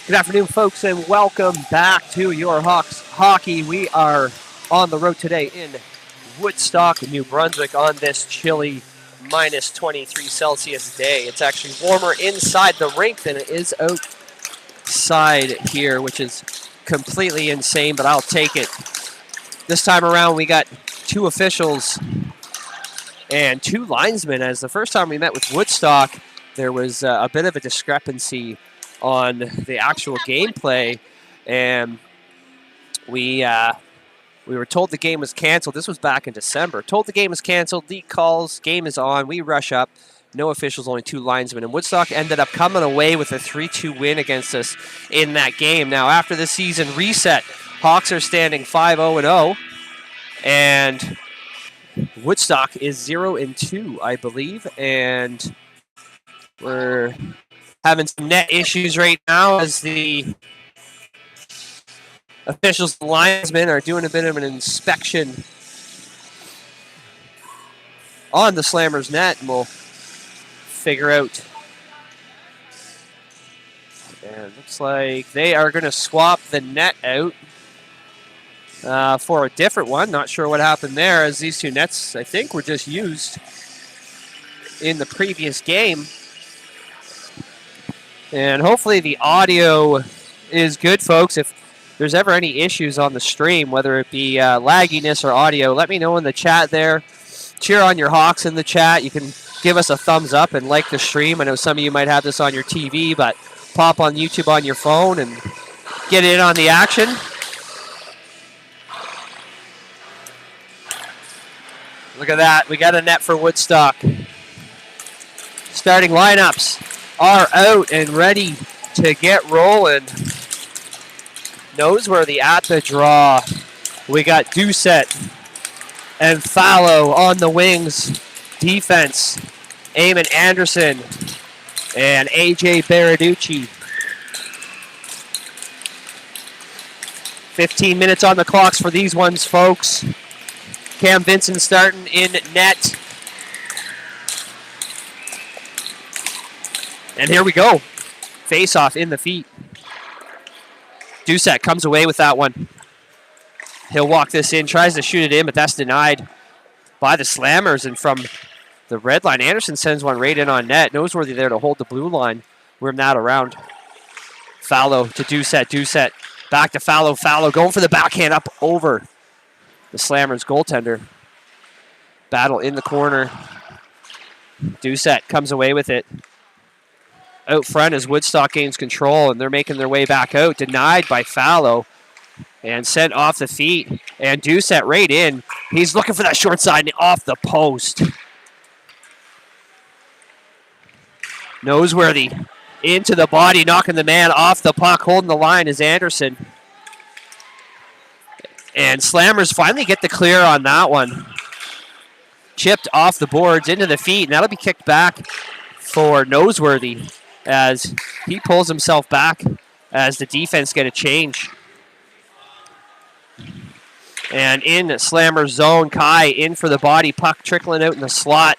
Good afternoon, folks, and welcome back to your Hawks hockey. We are on the road today in Woodstock, New Brunswick, on this chilly minus 23 Celsius day. It's actually warmer inside the rink than it is outside here, which is completely insane, but I'll take it. This time around, we got two officials and two linesmen, as the first time we met with Woodstock, there was a bit of a discrepancy on the actual gameplay, and we were told the game was canceled. This was back in December. Told the game was canceled. League calls. Game is on. We rush up. No officials, only two linesmen. And Woodstock ended up coming away with a 3-2 win against us in that game. Now, after the season reset, Hawks are standing 5-0-0, and Woodstock is 0-2, I believe, and we're having some net issues right now as the officials and linesmen are doing a bit of an inspection on the Slammers net, and we'll figure out. And it looks like they are going to swap the net out for a different one. Not sure what happened there, as these two nets, I think, were just used in the previous game. And hopefully the audio is good, folks. If there's ever any issues on the stream, whether it be lagginess or audio, let me know in the chat there. Cheer on your Hawks in the chat. You can give us a thumbs up and like the stream. I know some of you might have this on your TV, but pop on YouTube on your phone and get in on the action. Look at that. We got a net for Woodstock. Starting lineups are out and ready to get rolling. Noseworthy at the draw. We got Doucette and Fallow on the wings. Defense, Eamon Anderson and AJ Baraducci. 15 minutes on the clocks for these ones, folks. Cam Vincent starting in net. And here we go. Face-off in the feet. Doucette comes away with that one. He'll walk this in, tries to shoot it in, but that's denied by the Slammers. And from the red line, Anderson sends one right in on net. Noseworthy there to hold the blue line. Worm that around. Fallow to Doucette. Doucette back to Fallow. Fallow going for the backhand up over the Slammers goaltender. Battle in the corner. Doucette comes away with it. Out front as Woodstock gains control, and they're making their way back out. Denied by Fallow and sent off the feet. And Doucette right in. He's looking for that short side and off the post. Noseworthy into the body, knocking the man off the puck. Holding the line is Anderson. And Slammers finally get the clear on that one. Chipped off the boards into the feet, and that'll be kicked back for Noseworthy as he pulls himself back as the defense get a change. And in Slammer zone, Kai in for the body, puck trickling out in the slot.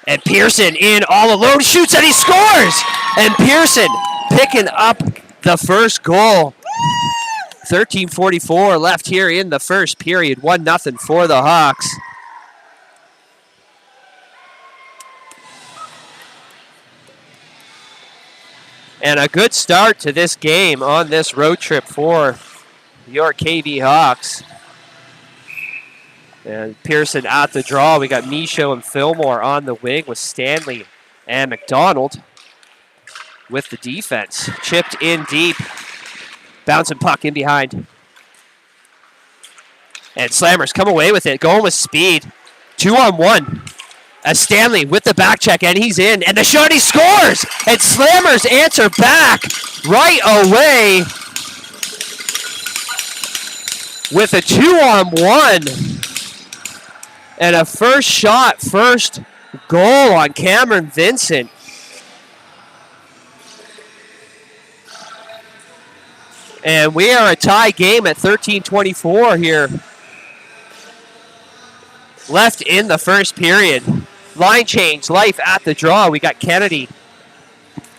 And Pearson in all alone, shoots and he scores! And Pearson picking up the first goal. 13:44 left here in the first period, 1-0 for the Hawks. And a good start to this game on this road trip for your KV Hawks. And Pearson at the draw. We got Michaud and Fillmore on the wing with Stanley and McDonald with the defense. Chipped in deep. Bouncing puck in behind. And Slammers come away with it. Going with speed. 2-on-1. As Stanley with the back check, and he's in. And the shot, he scores! And Slammers answer back right away with a 2-on-1. And a first shot, first goal on Cameron Vincent. And we are a tie game at 13:24 here. Left in the first period. Line change, Life at the draw. We got Kennedy,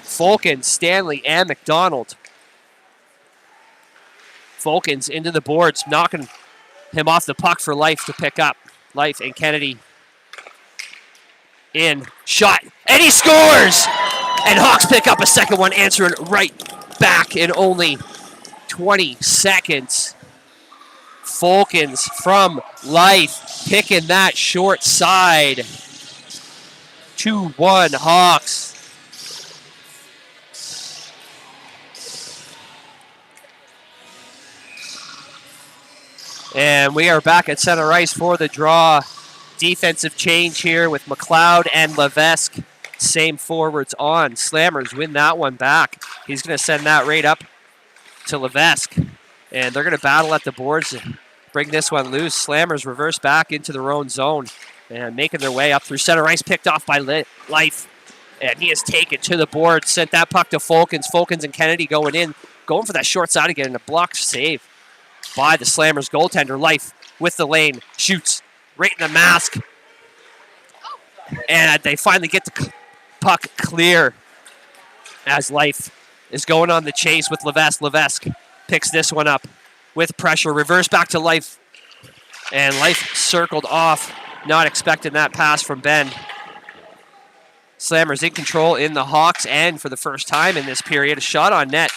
Fulkin, Stanley, and McDonald. Fulkins into the boards, knocking him off the puck for Life to pick up. Life and Kennedy in, shot, and he scores! And Hawks pick up a second one, answering right back in only 20 seconds. Fulkins from Life picking that short side. 2-1 Hawks. And we are back at center ice for the draw. Defensive change here with McLeod and Levesque. Same forwards on. Slammers win that one back. He's going to send that right up to Levesque. And they're going to battle at the boards and bring this one loose. Slammers reverse back into their own zone and making their way up through center ice, picked off by Life. And he is taken to the board, sent that puck to Fulkins. Fulkins and Kennedy going in, going for that short side again, and a blocked save by the Slammers goaltender. Life with the lane, shoots right in the mask. And they finally get the puck clear as Life is going on the chase with Levesque. Levesque picks this one up with pressure, reverse back to Life. And Life circled off, not expecting that pass from Ben. Slammers in control in the Hawks end for the first time in this period. A shot on net.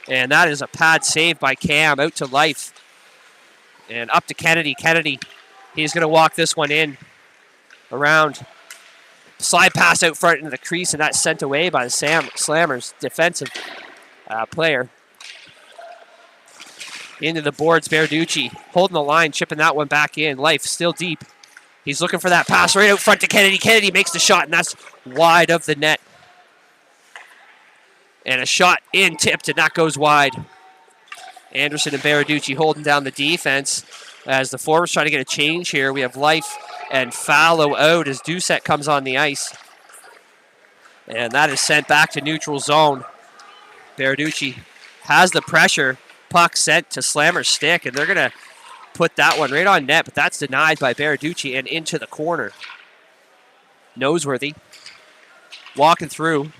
And that is a pad save by Cam, out to Life. And up to Kennedy. Kennedy, he's going to walk this one in around. Slide pass out front into the crease, and that's sent away by the Slammers defensive player. Into the boards, Berarducci holding the line, chipping that one back in. Life still deep. He's looking for that pass right out front to Kennedy. Kennedy makes the shot, and that's wide of the net. And a shot in, tipped, and that goes wide. Anderson and Berarducci holding down the defense as the forwards try to get a change here. We have Life and Fallow out as Doucette comes on the ice. And that is sent back to neutral zone. Berarducci has the pressure. Puck sent to Slammer's stick, and they're going to put that one right on net, but that's denied by Berarducci and into the corner. Noseworthy walking through.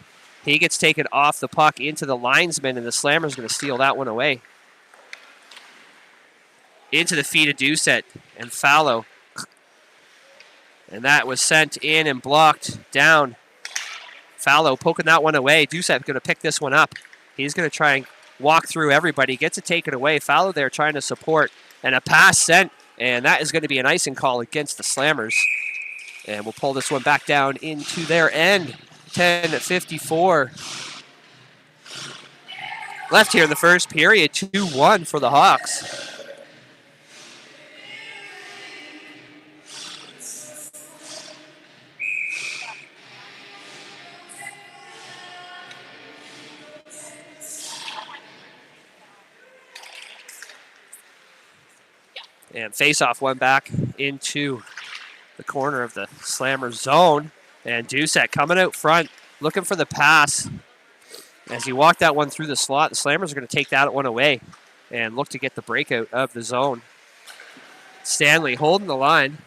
He gets taken off the puck into the linesman, and the Slammer's going to steal that one away. Into the feet of Doucette and Fallow. And that was sent in and blocked down. Fallow poking that one away. Doucette going to pick this one up. He's going to try and walk through everybody. Gets it taken away. Fallow there trying to support. And a pass sent. And that is going to be an icing call against the Slammers. And we'll pull this one back down into their end. 10:54 left here in the first period. 2-1 for the Hawks. And face-off one back into the corner of the Slammer zone. And Doucette coming out front, looking for the pass. As he walked that one through the slot, the Slammers are going to take that one away and look to get the breakout of the zone. Stanley holding the line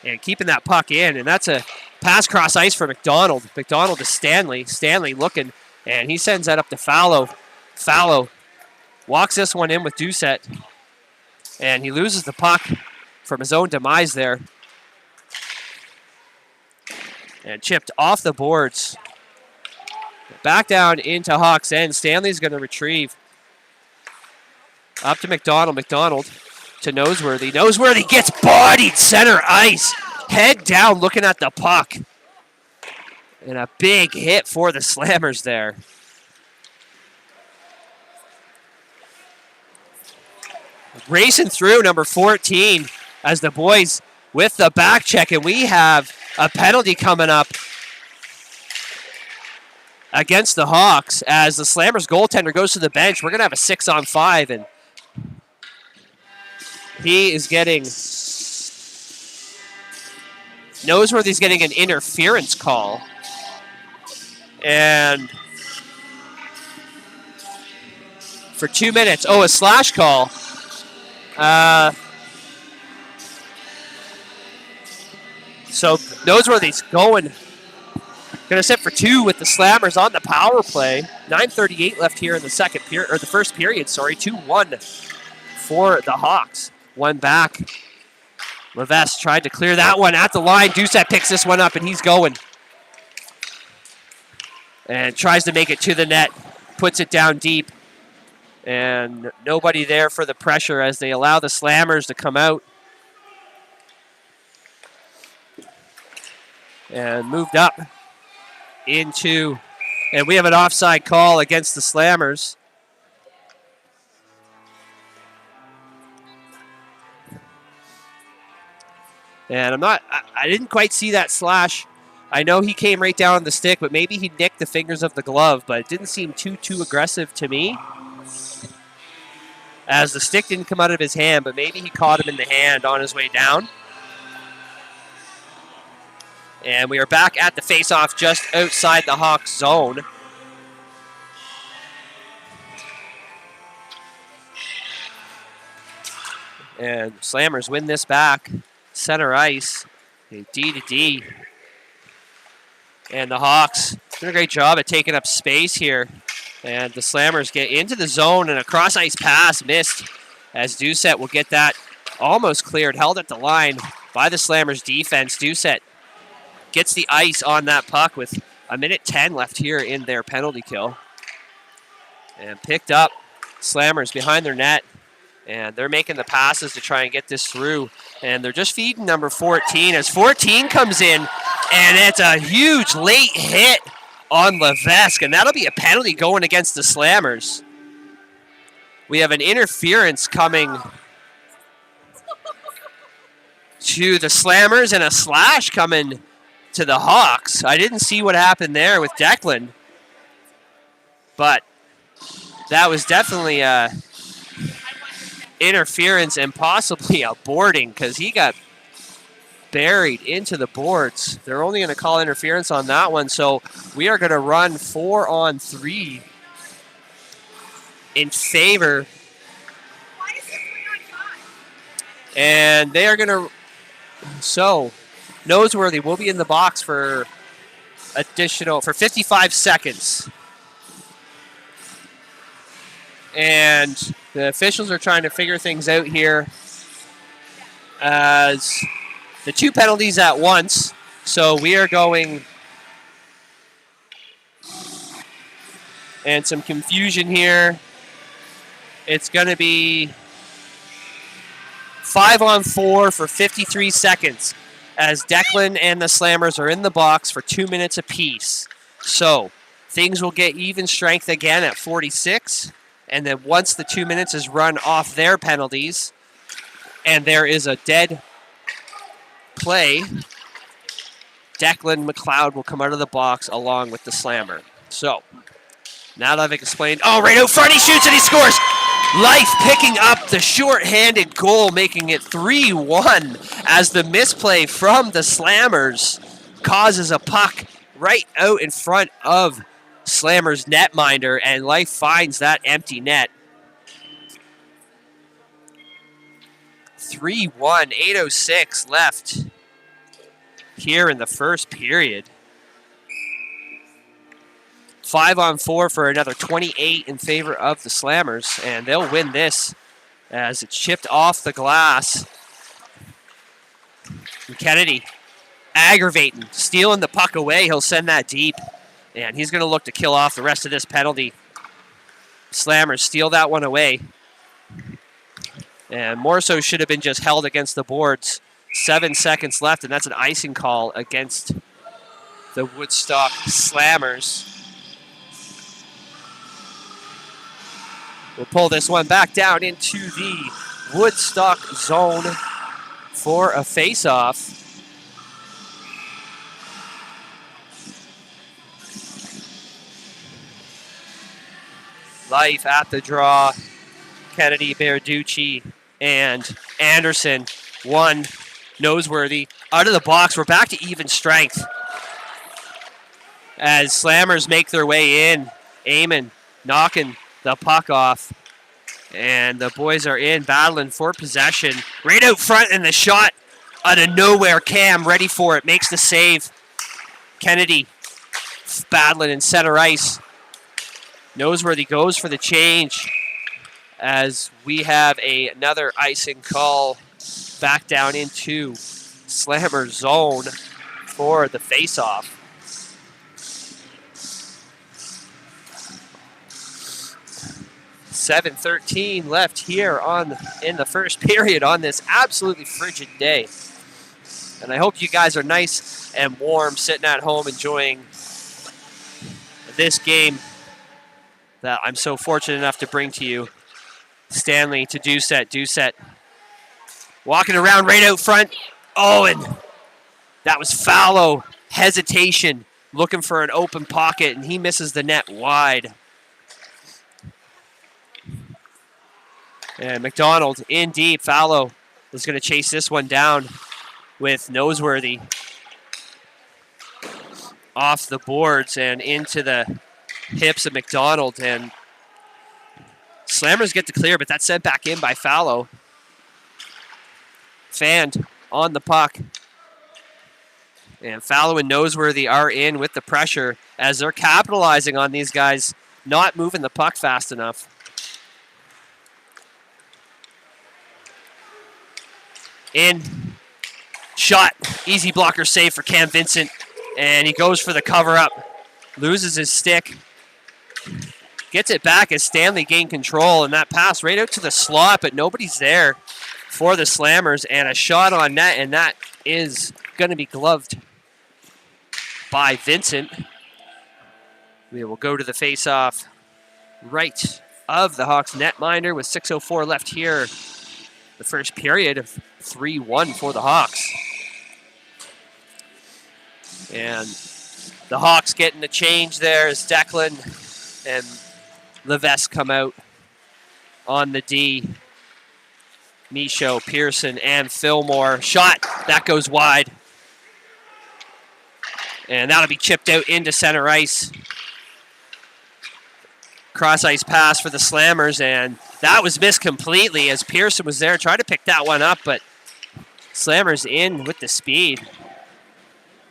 and keeping that puck in. And that's a pass cross ice for McDonald. McDonald to Stanley. Stanley looking, and he sends that up to Fallow. Fallow walks this one in with Doucette. And he loses the puck from his own demise there. And chipped off the boards. Back down into Hawks end. Stanley's going to retrieve. Up to McDonald. McDonald to Noseworthy. Noseworthy gets bodied center ice. Head down looking at the puck. And a big hit for the Slammers there. Racing through number 14 as the boys with the back check. And we have a penalty coming up against the Hawks as the Slammers goaltender goes to the bench. We're going to have a 6-on-5, and he is getting... Noseworthy's getting an interference call. And for 2 minutes, a slash call. So Noseworthy's going Going to set for 2 with the Slammers on the power play. 9:38 left here in the second period, or the first period. Sorry, 2-1 for the Hawks. One back. Levesque tried to clear that one at the line. Doucette picks this one up, and he's going. And tries to make it to the net. Puts it down deep. And nobody there for the pressure as they allow the Slammers to come out. And moved up into, and we have an offside call against the Slammers. And I didn't quite see that slash. I know he came right down on the stick, but maybe he nicked the fingers of the glove, but it didn't seem too aggressive to me. As the stick didn't come out of his hand, but maybe he caught him in the hand on his way down. And we are back at the face-off just outside the Hawks zone. And Slammers win this back. Center ice, D to D. And the Hawks doing a great job at taking up space here. And the Slammers get into the zone, and a cross-ice pass missed as Doucette will get that almost cleared, held at the line by the Slammers defense. Doucette gets the ice on that puck with 1:10 left here in their penalty kill. And picked up. Slammers behind their net. And they're making the passes to try and get this through. And they're just feeding number 14 as 14 comes in. And it's a huge late hit on Levesque. And that'll be a penalty going against the Slammers. We have an interference coming to the Slammers and a slash coming to the Hawks. I didn't see what happened there with Declan. But that was definitely interference and possibly a boarding because he got buried into the boards. They're only going to call interference on that one, so we are going to run 4-on-3 in favor. And they are going to, so Noseworthy will be in the box for 55 seconds. And the officials are trying to figure things out here as the 2 penalties at once. So we are going, and some confusion here. It's going to be 5-on-4 for 53 seconds as Declan and the Slammers are in the box for 2 minutes apiece. So things will get even strength again at 46. And then once the 2 minutes is run off their penalties, and there is a dead play, Declan McLeod will come out of the box along with the Slammer. So, now that I've explained, oh, right out front, he shoots and he scores! Life picking up the short-handed goal, making it 3-1 as the misplay from the Slammers causes a puck right out in front of Slammers netminder, and Life finds that empty net. 3-1, 8:06 left here in the first period. 5-on-4 for another 28 in favor of the Slammers, and they'll win this as it's chipped off the glass. And Kennedy aggravating, stealing the puck away. He'll send that deep. And he's going to look to kill off the rest of this penalty. Slammers steal that one away. And more so should have been just held against the boards. 7 seconds left, and that's an icing call against the Woodstock Slammers. We'll pull this one back down into the Woodstock zone for a face-off. Life at the draw. Kennedy, Berducci, and Anderson. One, Noseworthy. Out of the box, we're back to even strength. As Slammers make their way in. Eamon knocking the puck off. And the boys are in, battling for possession. Right out front, and the shot out of nowhere. Cam ready for it, makes the save. Kennedy battling in center ice. Noseworthy goes for the change as we have another icing call back down into Slammer zone for the faceoff. .7:13 left here in the first period on this absolutely frigid day. And I hope you guys are nice and warm sitting at home enjoying this game that I'm so fortunate enough to bring to you. Stanley to Doucette. Walking around right out front. Oh, and that was Fallow. Hesitation, looking for an open pocket, and he misses the net wide. And McDonald in deep. Fallow is going to chase this one down with Noseworthy off the boards and into the hips of McDonald. And Slammers get the clear, but that's sent back in by Fallow. Fanned on the puck. And Fallow and Noseworthy are in with the pressure as they're capitalizing on these guys not moving the puck fast enough. In. Shot. Easy blocker save for Cam Vincent. And he goes for the cover-up. Loses his stick. Gets it back as Stanley gained control. And that pass right out to the slot, but nobody's there for the Slammers. And a shot on net, and that is going to be gloved by Vincent. We will go to the face-off right of the Hawks netminder with 6:04 left here. The first period of 3-1 for the Hawks. And the Hawks getting the change there as Declan and Levesque come out on the D. Michaud, Pearson, and Fillmore. Shot, that goes wide. And that'll be chipped out into center ice. Cross ice pass for the Slammers, and that was missed completely as Pearson was there trying to pick that one up, but Slammers in with the speed.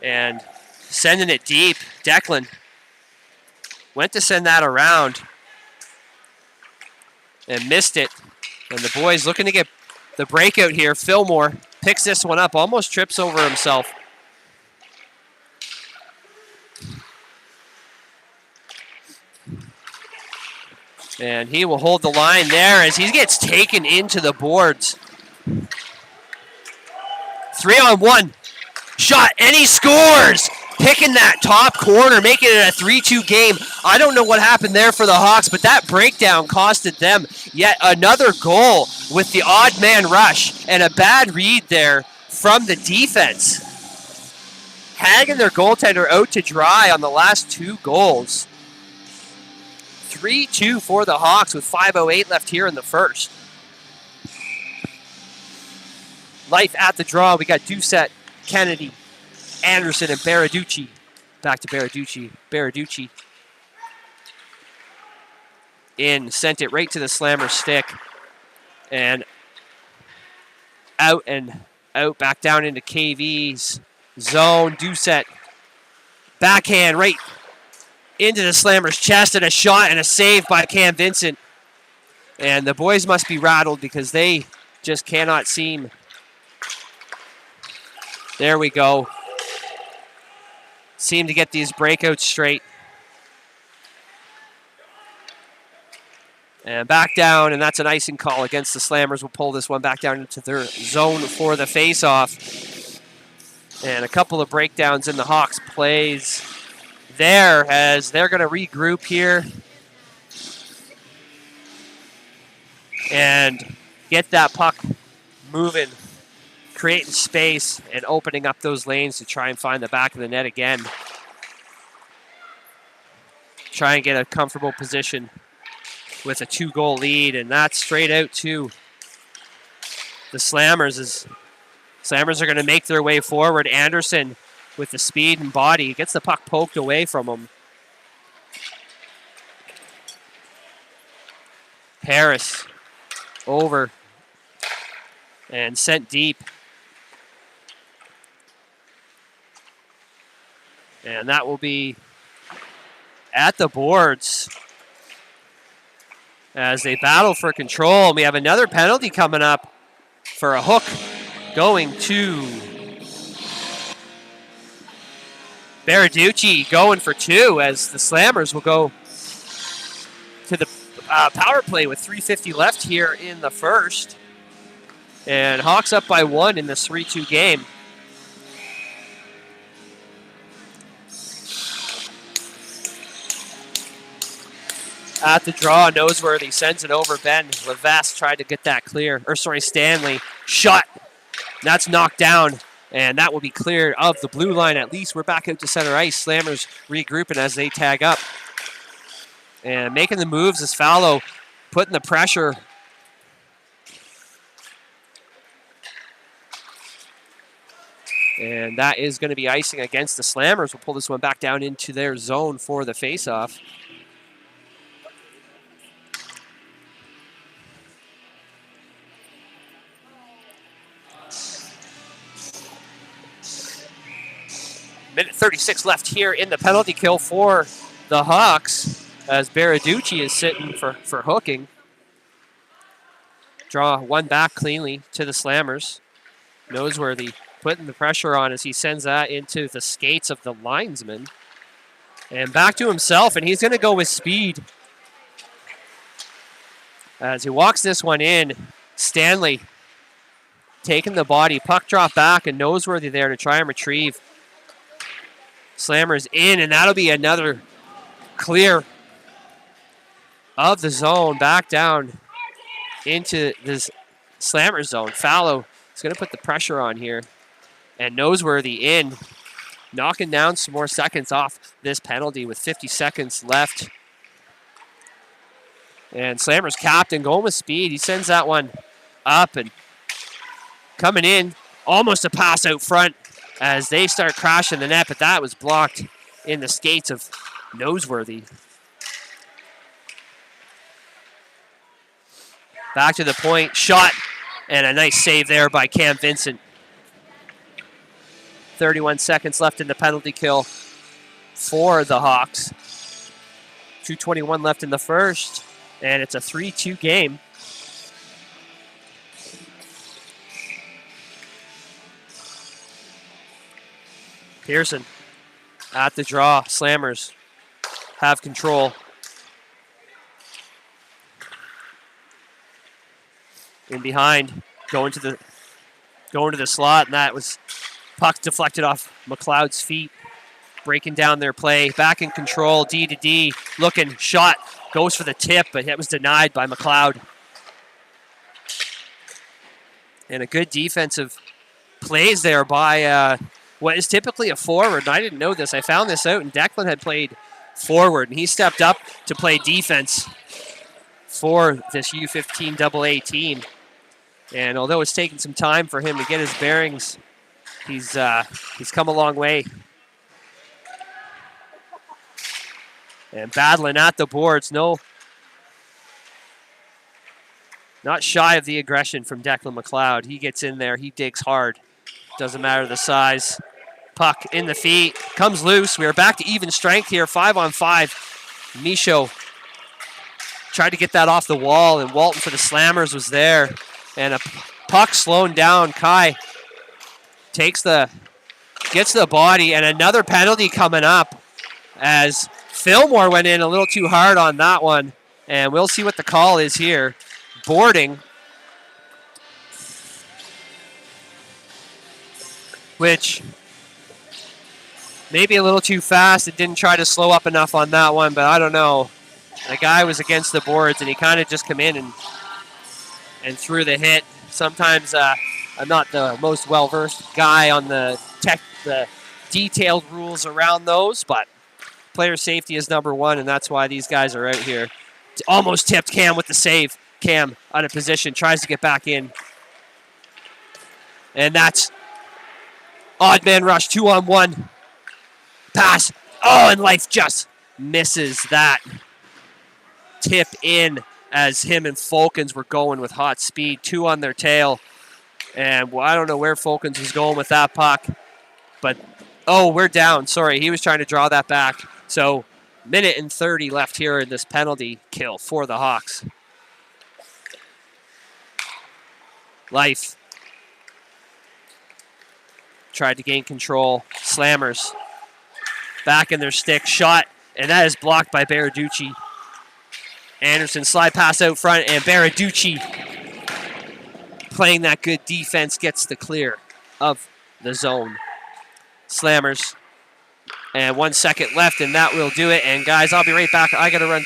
And sending it deep. Declan went to send that around and missed it. And the boys looking to get the breakout here. Fillmore picks this one up, almost trips over himself. And he will hold the line there as he gets taken into the boards. 3-on-1. Shot, and he scores! Picking that top corner, making it a 3-2 game. I don't know what happened there for the Hawks, but that breakdown costed them yet another goal with the odd man rush and a bad read there from the defense. Hanging their goaltender out to dry on the last two goals. 3-2 for the Hawks with 5:08 left here in the first. Life at the draw. We got Doucette, Kennedy, Anderson, and Baraducci. Back to Baraducci. Baraducci in, sent it right to the Slammer stick. And out, back down into KV's zone. Doucette, backhand right into the Slammer's chest, and a shot and a save by Cam Vincent. And the boys must be rattled because they just cannot seem. There we go. Seem to get these breakouts straight. And back down, and that's an icing call against the Slammers. We'll pull this one back down into their zone for the face-off. And a couple of breakdowns in the Hawks plays there as they're going to regroup here and get that puck moving, creating space and opening up those lanes to try and find the back of the net again. Try and get a comfortable position with a 2-goal lead, and that's straight out to the Slammers. Slammers are going to make their way forward. Anderson with the speed and body gets the puck poked away from him. Harris over and sent deep. And that will be at the boards as they battle for control. And we have another penalty coming up for a hook going to Baraducci, going for 2 as the Slammers will go to the power play with 3:50 left here in the first. And Hawks up by 1 in this 3-2 game. At the draw, Noseworthy sends it over. Ben Levesque tried to get that clear. Stanley shot. That's knocked down, and that will be cleared of the blue line. At least we're back out to center ice. Slammers regrouping as they tag up. And making the moves is Fallow, putting the pressure. And that is going to be icing against the Slammers. We'll pull this one back down into their zone for the faceoff. Minute 36 left here in the penalty kill for the Hawks as Baraducci is sitting for hooking. Draw one back cleanly to the Slammers. Noseworthy putting the pressure on as he sends that into the skates of the linesman. And back to himself, and he's going to go with speed. As he walks this one in, Stanley taking the body. Puck drop back, and Noseworthy there to try and retrieve. Slammers in, and that'll be another clear of the zone, back down into this Slammer zone. Fallow is going to put the pressure on here. And Noseworthy in, knocking down some more seconds off this penalty with 50 seconds left. And Slammers captain going with speed. He sends that one up and coming in. Almost a pass out front as they start crashing the net, but that was blocked in the skates of Noseworthy. Back to the point, shot, and a nice save there by Cam Vincent. 31 seconds left in the penalty kill for the Hawks. 2:21 left in the first, and it's a 3-2 game. Pearson at the draw. Slammers have control. In behind, going to the slot, and that was puck deflected off McLeod's feet, breaking down their play. Back in control, D to D, looking, shot, goes for the tip, but it was denied by McLeod. And a good defensive plays there by what is typically a forward. And I didn't know this. I found this out, and Declan had played forward, and he stepped up to play defense for this U15 AA team. And although it's taken some time for him to get his bearings, he's come a long way. And battling at the boards, not shy of the aggression from Declan McLeod. He gets in there, he digs hard. Doesn't matter the size. Puck in the feet, comes loose. We are back to even strength here, 5-on-5. Michaud tried to get that off the wall, and Walton for the Slammers was there. And a puck slowing down. Kai gets the body, and another penalty coming up as Fillmore went in a little too hard on that one. And we'll see what the call is here. Boarding, which maybe a little too fast. It didn't try to slow up enough on that one, but I don't know. The guy was against the boards, and he kind of just came in and threw the hit. Sometimes I'm not the most well-versed guy on the detailed rules around those, but player safety is number one, and that's why these guys are out here. Almost tipped Cam with the save. Cam out of position, tries to get back in. And that's odd man rush, 2-on-1. Pass. Oh, and Life just misses that. Tip in as him and Fulkins were going with hot speed. 2 on their tail. And I don't know where Fulkins was going with that puck. But, oh, we're down. Sorry, he was trying to draw that back. So Minute and 30 left here in this penalty kill for the Hawks. Life tried to gain control. Slammers back in their stick. Shot, and that is blocked by Baraducci. Anderson slide pass out front, and Baraducci playing that good defense gets the clear of the zone. Slammers. And 1 second left, and that will do it. And guys, I'll be right back. I got to run.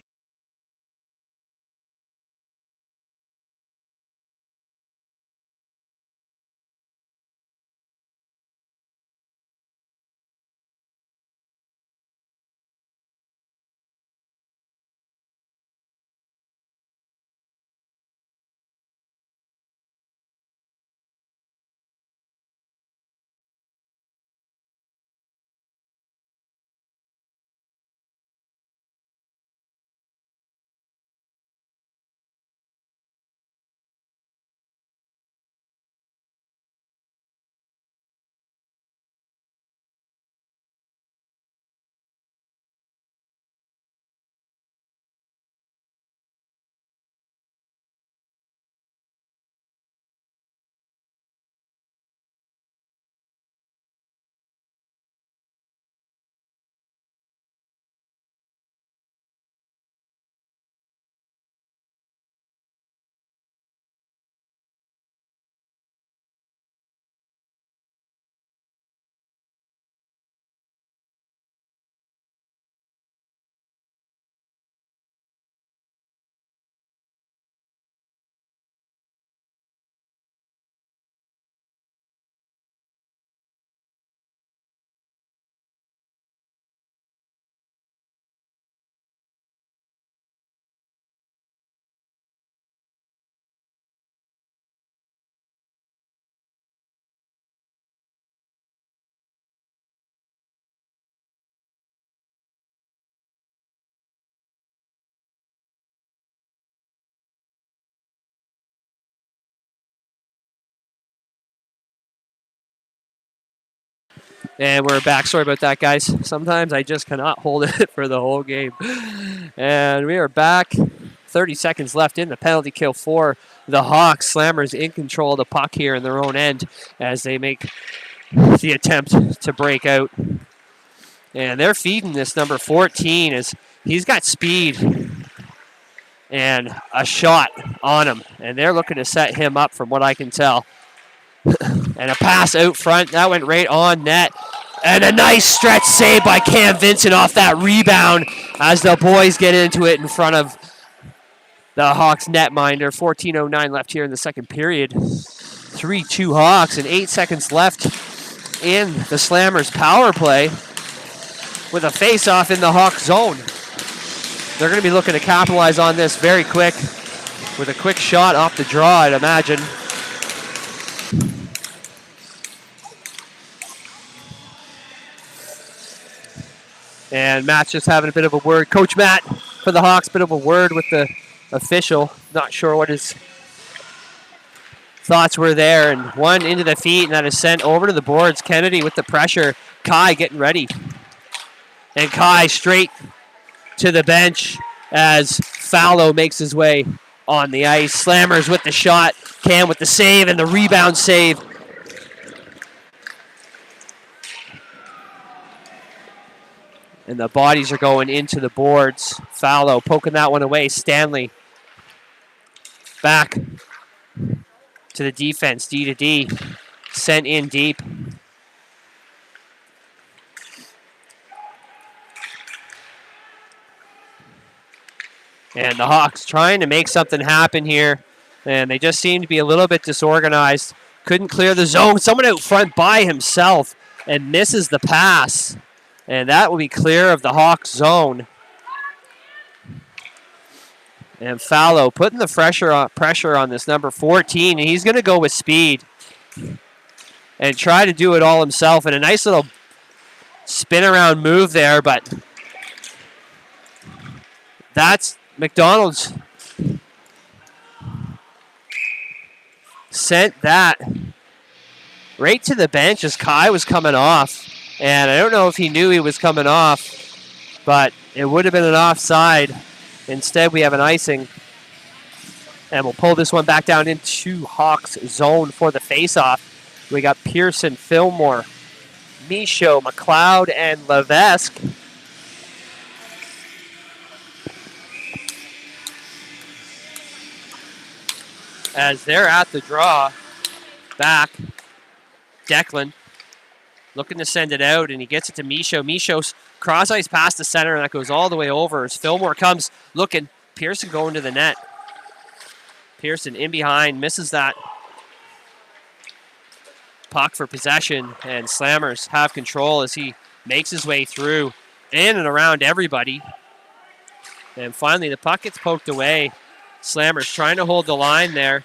And we're back. Sorry about that, guys. Sometimes I just cannot hold it for the whole game. And we are back. 30 seconds left in the penalty kill for the Hawks. Slammers in control of the puck here in their own end as they make the attempt to break out. And they're feeding this number 14 as he's got speed and a shot on him. And they're looking to set him up from what I can tell. And a pass out front. That went right on net. And a nice stretch save by Cam Vincent off that rebound as the boys get into it in front of the Hawks netminder. 14:09 left here in the second period. 3-2 Hawks and 8 seconds left in the Slammers power play with a face-off in the Hawk zone. They're going to be looking to capitalize on this very quick with a quick shot off the draw, I'd imagine. And Matt's just having a bit of a word. Coach Matt for the Hawks, bit of a word with the official. Not sure what his thoughts were there. And one into the feet, and that is sent over to the boards. Kennedy with the pressure. Kai getting ready. And Kai straight to the bench as Fallow makes his way on the ice. Slammers with the shot. Cam with the save and the rebound save. And the bodies are going into the boards. Fallow poking that one away. Stanley back to the defense. D to D. Sent in deep. And the Hawks trying to make something happen here. And they just seem to be a little bit disorganized. Couldn't clear the zone. Someone out front by himself and misses the pass. And that will be clear of the Hawks zone. And Fallow putting the pressure on this number 14. And he's going to go with speed and try to do it all himself. And a nice little spin around move there. But that's McDonald's sent that right to the bench as Kai was coming off. And I don't know if he knew he was coming off. but it would have been an offside. Instead, we have an icing. And we'll pull this one back down into Hawks zone for the faceoff. We got Pearson, Fillmore, Michaud, McLeod, and Levesque. As they're at the draw, back, Declan looking to send it out, and he gets it to Michaud. Michaud's cross ice past the center, and that goes all the way over as Fillmore comes looking. Pearson going to the net. Pearson in behind, misses that puck for possession, and Slammers have control as he makes his way through in and around everybody. And finally, the puck gets poked away. Slammers trying to hold the line there.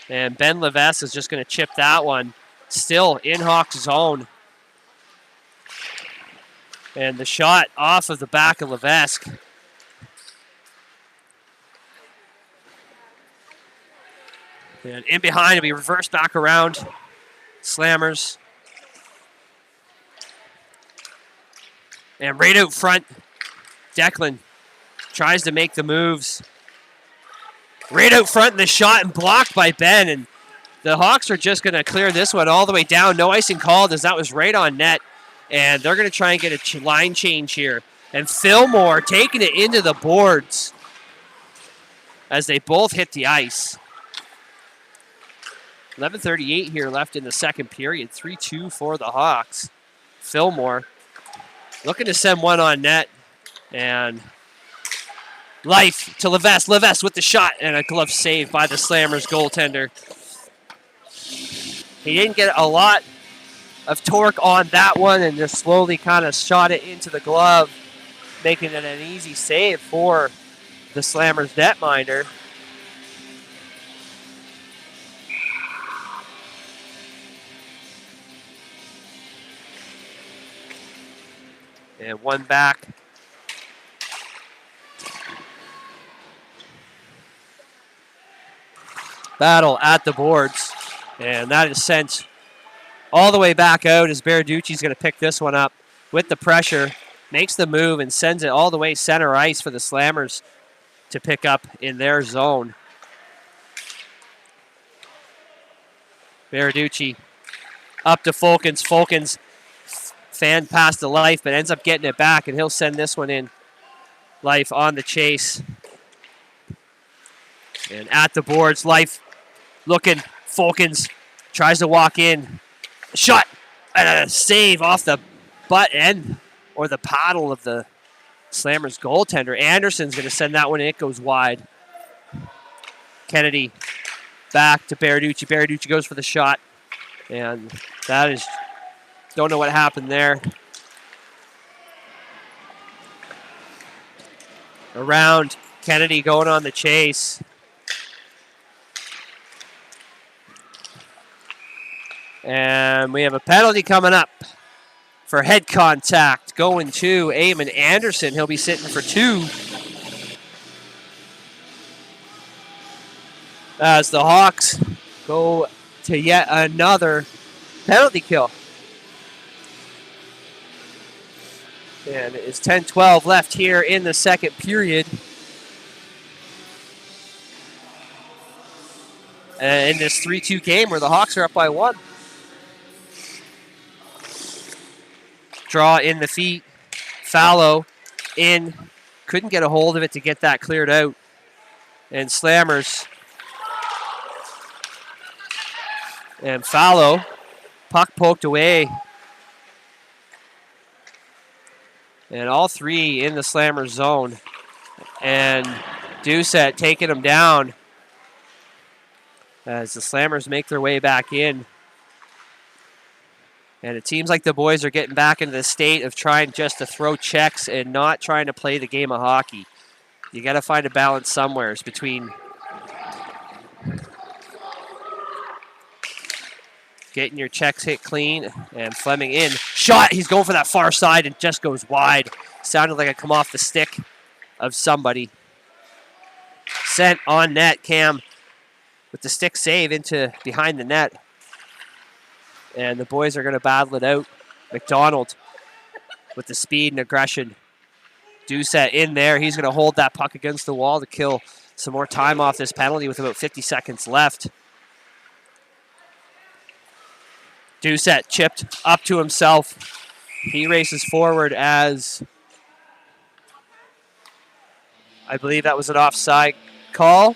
And Ben Levesque is just going to chip that one. Still in Hawks zone. And the shot off of the back of Levesque. And in behind, it'll be reversed back around. Slammers. And right out front, Declan tries to make the moves. Right out front in the shot and blocked by Ben. And the Hawks are just going to clear this one all the way down. No icing called as that was right on net. And they're going to try and get a line change here. And Fillmore taking it into the boards as they both hit the ice. 11:38 here left in the second period. 3-2 for the Hawks. Fillmore looking to send one on net. And Life to Levesque. Levesque with the shot and a glove save by the Slammers goaltender. He didn't get a lot of torque on that one and just slowly kind of shot it into the glove, making it an easy save for the Slammers netminder. And one back. Battle at the boards. And that is sent all the way back out as Baraducci's going to pick this one up with the pressure. Makes the move and sends it all the way center ice for the Slammers to pick up in their zone. Baraducci up to Folkens. Folkens fan past the Life, but ends up getting it back, and he'll send this one in. Life on the chase. And at the boards, Life looking. Folkens tries to walk in. Shot and a save off the butt end or the paddle of the Slammers goaltender. Anderson's going to send that one in. It goes wide. Kennedy back to Baraducci. Baraducci goes for the shot. And that is, don't know what happened there. Around, Kennedy going on the chase. And we have a penalty coming up for head contact going to Eamon Anderson. He'll be sitting for 2. As the Hawks go to yet another penalty kill. And it is 10-12 left here in the second period. And in this 3-2 game where the Hawks are up by 1. Draw in the feet. Fallow in. Couldn't get a hold of it to get that cleared out. And Slammers. And Fallow. Puck poked away. And all 3 in the Slammers zone. And Doucette taking them down as the Slammers make their way back in. And it seems like the boys are getting back into the state of trying just to throw checks and not trying to play the game of hockey. You got to find a balance somewhere between getting your checks hit clean and Fleming in. Shot! He's going for that far side and just goes wide. Sounded like it come off the stick of somebody. Sent on net. Cam with the stick save into behind the net. And the boys are going to battle it out. McDonald with the speed and aggression. Doucette in there. He's going to hold that puck against the wall to kill some more time off this penalty with about 50 seconds left. Doucette chipped up to himself. He races forward as I believe that was an offside call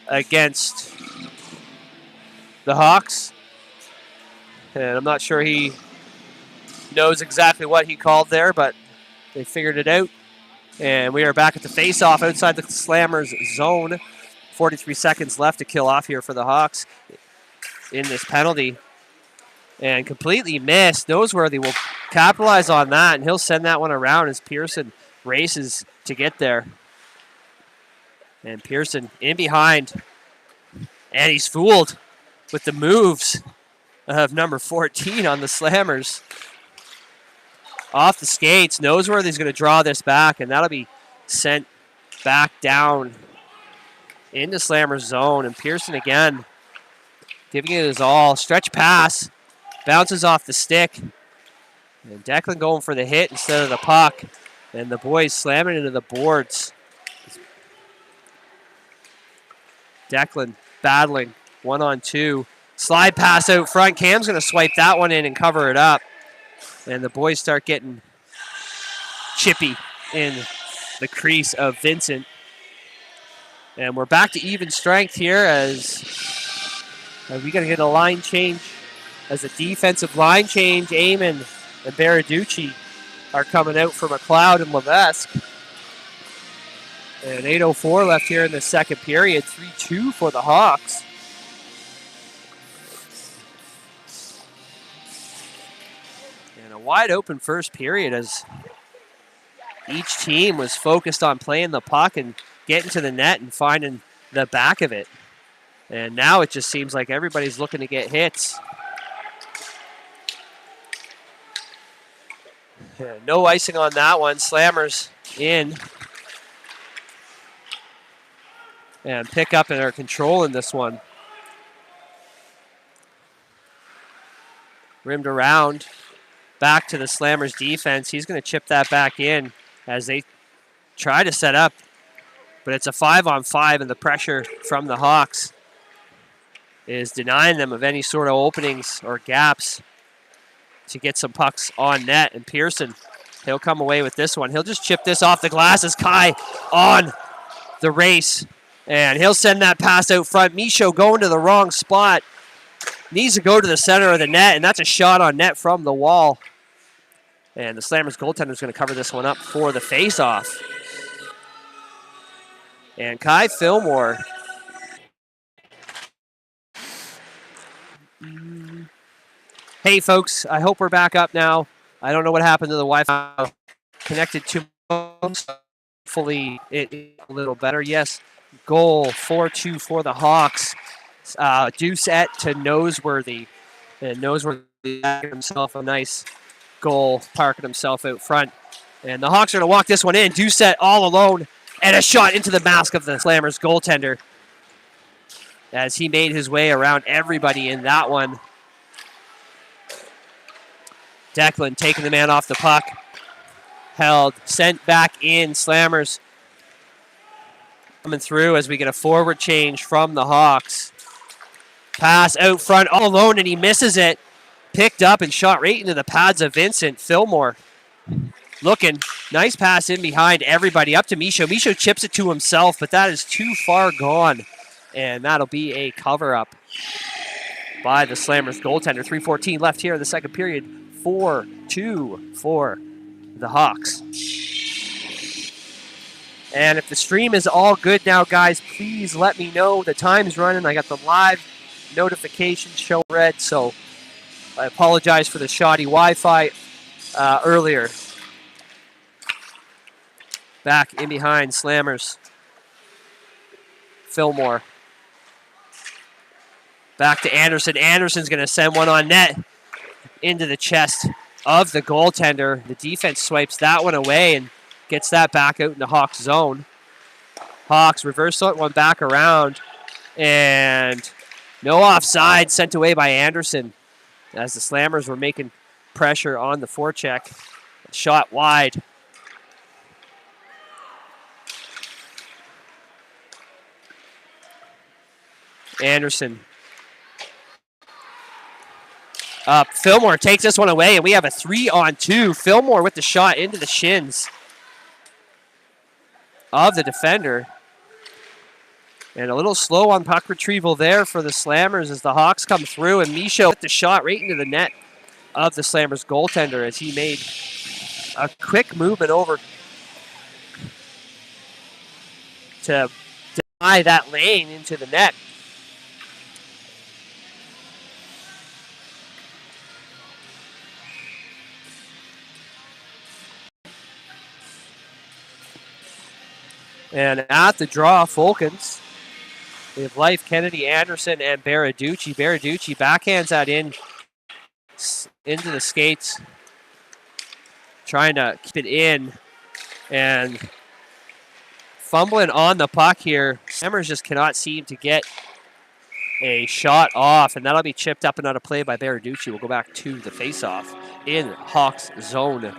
against the Hawks. And I'm not sure he knows exactly what he called there, but they figured it out. And we are back at the face-off outside the Slammers zone. 43 seconds left to kill off here for the Hawks in this penalty. And completely missed. Noseworthy will capitalize on that, and he'll send that one around as Pearson races to get there. And Pearson in behind. And he's fooled with the moves of number 14 on the Slammers. Off the skates. Noseworthy's going to draw this back, and that'll be sent back down into Slammers zone. And Pearson again giving it his all. Stretch pass. Bounces off the stick. And Declan going for the hit instead of the puck. And the boys slamming into the boards. Declan battling 1-on-2. Slide pass out front. Cam's going to swipe that one in and cover it up. And the boys start getting chippy in the crease of Vincent. And we're back to even strength here as we got to get a line change. As a defensive line change, Eamon and Baraducci are coming out for McLeod and Levesque. And 8:04 left here in the second period. 3-2 for the Hawks. And a wide open first period as each team was focused on playing the puck and getting to the net and finding the back of it. And now it just seems like everybody's looking to get hits. Yeah, no icing on that one. Slammers in. And pick up and are controlling this one. Rimmed around. Back to the Slammers defense. He's going to chip that back in as they try to set up. But it's a 5-on-5, and the pressure from the Hawks is denying them of any sort of openings or gaps to get some pucks on net. And Pearson, he'll come away with this one. He'll just chip this off the glass as Kai on the race. And he'll send that pass out front. Michaud going to the wrong spot. Needs to go to the center of the net, and that's a shot on net from the wall. And the Slammers goaltender is going to cover this one up for the face-off. And Kai Fillmore. Hey, folks, I hope we're back up now. I don't know what happened to the Wi-Fi. Connected to hopefully it a little better. Yes, goal 4-2 for the Hawks. Doucette to Noseworthy. And Noseworthy got himself a nice goal, parking himself out front. And the Hawks are going to walk this one in. Doucette all alone. And a shot into the mask of the Slammers goaltender as he made his way around everybody in that one. Declan taking the man off the puck. Held, sent back in. Slammers coming through as we get a forward change from the Hawks. Pass out front all alone, and he misses it. Picked up and shot right into the pads of Vincent Fillmore. Looking, nice pass in behind everybody up to Michaud. Michaud chips it to himself, but that is too far gone. And that'll be a cover-up by the Slammers goaltender. 3:14 left here in the second period. 4-2 for the Hawks. And if the stream is all good now, guys, please let me know. The time's running. I got the live notification show red, so I apologize for the shoddy Wi-Fi earlier. Back in behind, Slammers. Fillmore. Back to Anderson. Anderson's going to send one on net into the chest of the goaltender. The defense swipes that one away and gets that back out in the Hawks zone. Hawks reverse that one back around. And no offside, sent away by Anderson as the Slammers were making pressure on the forecheck. Shot wide. Anderson. Up. Fillmore takes this one away, and we have a 3-on-2. Fillmore with the shot into the shins of the defender. And a little slow on puck retrieval there for the Slammers as the Hawks come through, and Michaud with the shot right into the net of the Slammers goaltender as he made a quick movement over to deny that lane into the net. And at the draw, Fulkins. We have Life, Kennedy, Anderson, and Baraducci. Baraducci backhands that into the skates, trying to keep it in, and fumbling on the puck here. Slammers just cannot seem to get a shot off, and that'll be chipped up and out of play by Baraducci. We'll go back to the faceoff in Hawks zone.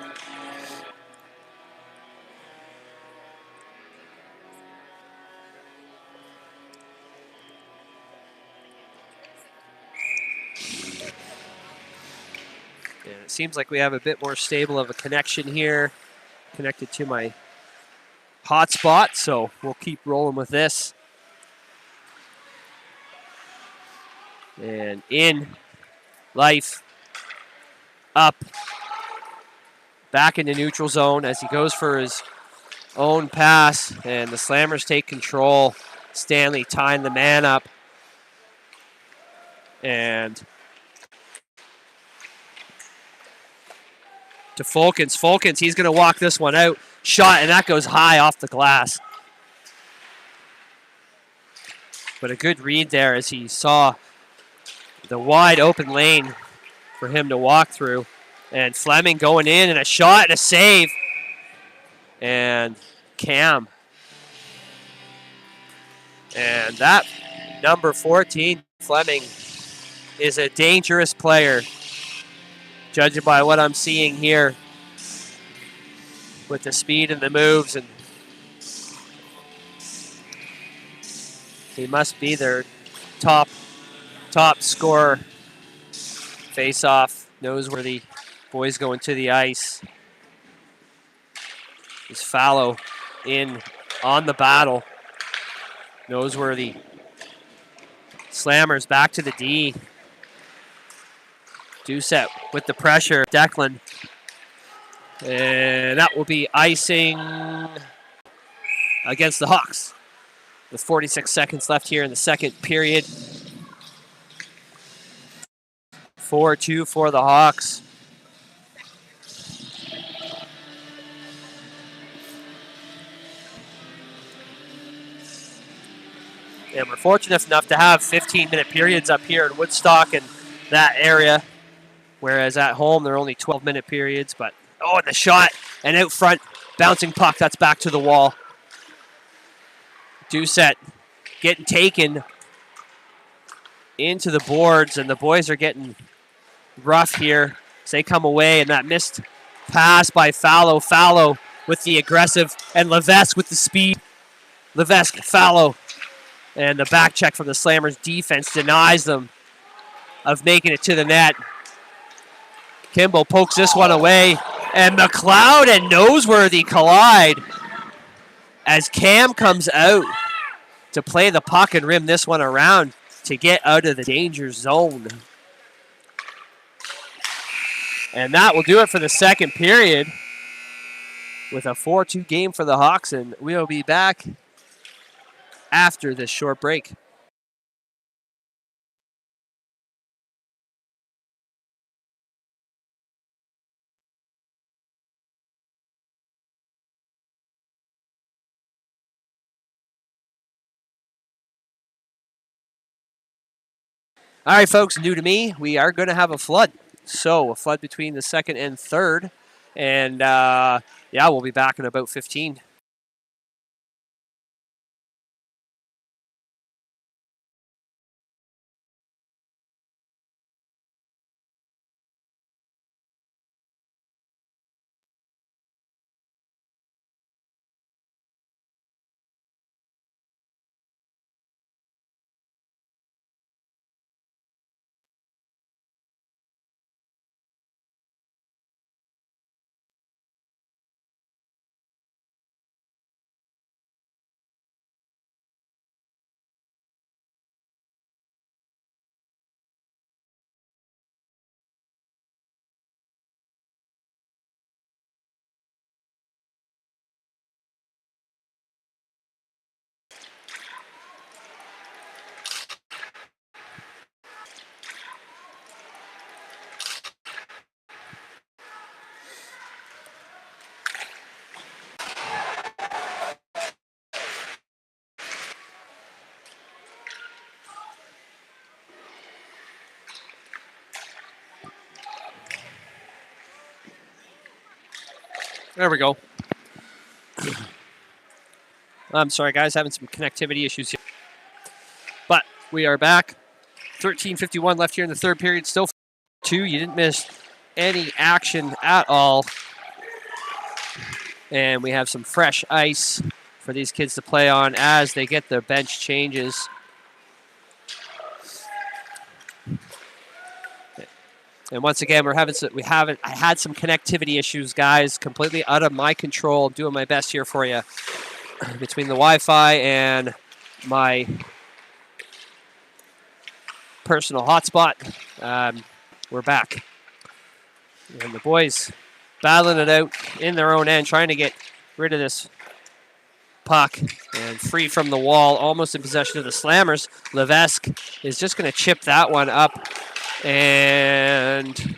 And it seems like we have a bit more stable of a connection here, connected to my hotspot, so we'll keep rolling with this. And in, Life, up, back into neutral zone as he goes for his own pass, and the Slammers take control. Stanley tying the man up, and to Fulkins. Fulkins, he's going to walk this one out. Shot, and that goes high off the glass. But a good read there as he saw the wide open lane for him to walk through. And Fleming going in, and a shot and a save. And Cam. And that number 14, Fleming, is a dangerous player, judging by what I'm seeing here with the speed and the moves. And he must be their top scorer. Face-off, knows where the boys going to the ice. Is Fallow in on the battle. Knows where the Slammers back to the D. Doucette with the pressure. Declan. And that will be icing against the Hawks. With 46 seconds left here in the second period. 4-2 for the Hawks. And we're fortunate enough to have 15-minute periods up here in Woodstock and that area, whereas at home they're only 12-minute periods. But, oh, and the shot, and out front, bouncing puck, that's back to the wall. Doucette getting taken into the boards, and the boys are getting rough here as they come away, and that missed pass by Fallow. Fallow with the aggressive, and Levesque with the speed. Levesque, Fallow. And the back check from the Slammers defense denies them of making it to the net. Kimball pokes this one away. And McLeod and Noseworthy collide as Cam comes out to play the puck and rim this one around to get out of the danger zone. And that will do it for the second period with a 4-2 game for the Hawks. And we'll be back after this short break. All right, folks, new to me, we are going to have a flood. So a flood between the second and third. And yeah, we'll be back in about 15. There we go. I'm sorry, guys, having some connectivity issues here. But we are back. 13:51 left here in the third period. Still 2. You didn't miss any action at all. And we have some fresh ice for these kids to play on as they get their bench changes. And once again, I had some connectivity issues, guys, completely out of my control. I'm doing my best here for you. Between the Wi-Fi and my personal hotspot, we're back. And the boys battling it out in their own end, trying to get rid of this puck and free from the wall, almost in possession of the Slammers. Levesque is just going to chip that one up, and